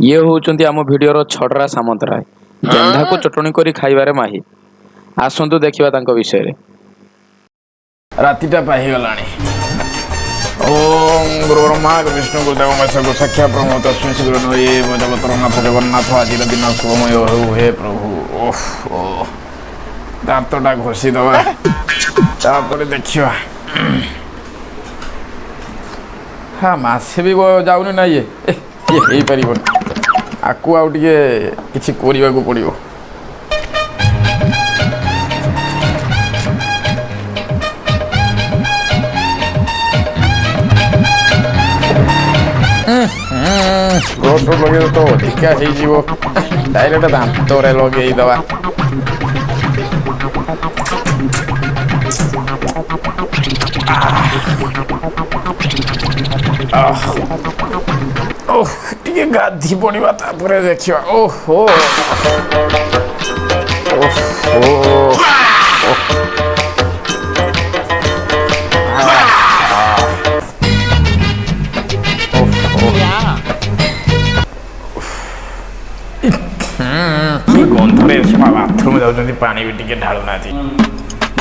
ये होउचंती आम भिडियोर छड़रा सामंतराय गेंधा को चटणी करी खाइबारे माहिर। आसंतु देखिबा तांको विषय रे। रातिटा पाहि गलाणी। ओम गुरुर्ब्रह्मा विष्णु गुरुदेव महेश्वर सख्या ब्रह्म तस्मै श्री गुरुवे नमः। जगतरनाथ जगन्नाथ आज दिन शुभमय हो हे प्रभु। ओह दांतटा घोषी दवा तापर देखिबा। हाँ मासे भी जाऊनी ना ये हो पार आकु आउ टे किसी करने को पड़ो। ग्रोस लगे तो अधिका हो डायरेक्ट दांत लगे दवा। ओह टिके गाधी पड़वा तापर देखिया। ओहो ओहो गंधरे बाथरूम जाऊँ पानी भी टिके ढालुना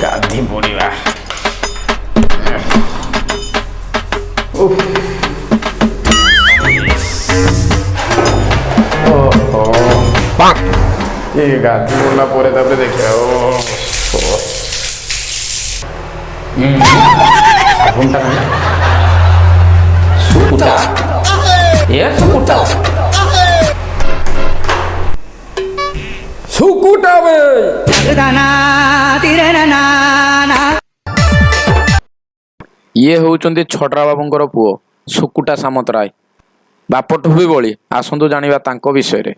गाधी पड़वा। ये गाधी बोला पोरे तब देखिए। साबुनटा सुकुटा ये सुकुटा सुकुटा बे ये होउचंती छड़रा बाबूंकर पुओ सुकुटा सामंतराय बापठू भी बड़ी। आसंतु जानिबा तांको विषय रे।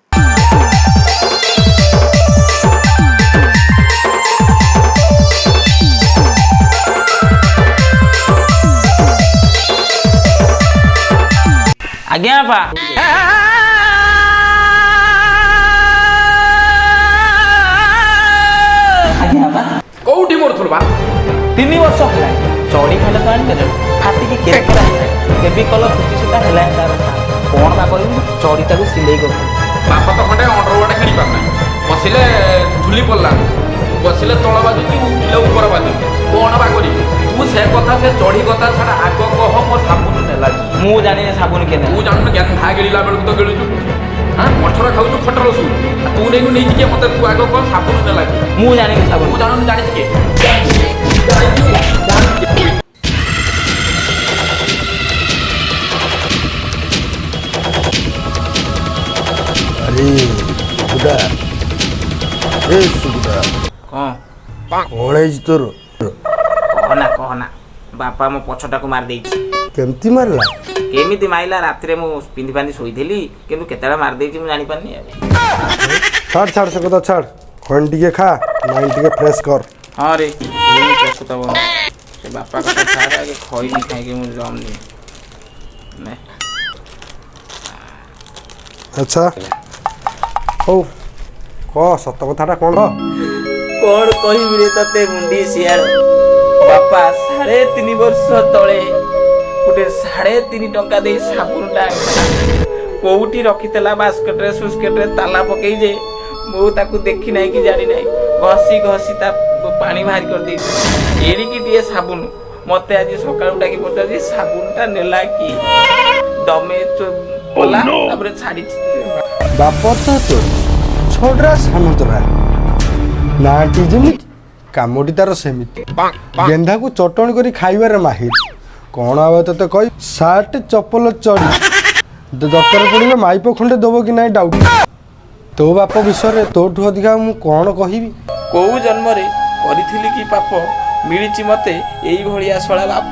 आज्ञा बापा कोउठी मोरथुल बा 3 वर्ष होला चौड़ी खाले तो आनी दे फाटी की केकरा केबी कल छुटी सुता होला तार कोन बा कहि चौड़ीटा को सिलाई कर बापा तो खंडे अंडरवर्ड खेली पारना बसिले झुली पड़ला बसिले तळ बाजुची उठिले ऊपर बाजुची कोन बा करी तू से कथा से चढ़ी कथा छाड़ा आग कह मो साबुन नेला मु जाने साबुन के तू जानू ज्ञान भा गेलिला बेलू तो गेलुचु। हाँ मठरा खाऊ खटर सु तू नहीं नहीं मत तू आग कह साबुन नेला मु जाने साबुन तू जानू जानि के अरे सुगुडा ए सुगुडा कौन कौन है तोर कहना बापा मो पछटा को मार देछि। केमती मारला केमिति माइला रात रे मु पिंधि पानी सोईथेली किंतु केतेला मार देछि मु जानि पानी। छाड़ छाड़ से कथा छाड़ खन टिके खा माइंड टिके फ्रेश कर। हां रे ये कैसे तब से बापा का छाड़ आगे खोई नहीं खाई के मु जम नहीं ने। अच्छा हो को सत कथाटा कोन कहबी रे तते मुंडी सियार बापा 3.5 वर्ष तले गोटे 3.5 टंका दे साबुनटा कोउटी रखितला बास्केट रे सुस्केट रे ताला पकई जे मो ताकू देखि नाही कि जानि नाही घसी घसी ता पानी बाहर कर दे एड़ी की दिए साबुन मते आज सकाळ उठाकी पता जे साबुनटा नेला की दमे कोला तापर छाडी बापर तो छोड़रा सामंतरा नाटी जमी कामटी तार सेमिति गेंधा को चटणी करी खाइबार माहिर। कौन आवे तते कहि सार्ट चप्पल चढ़ी दरकार पड़े माइप खंडे दब कि ना डाउट। तो बाप विषय तोठू अधिका मु कौन कहबी को जन्म रे करिथिली कि पाप मिलिछि मते एई भलिया सळा बाप।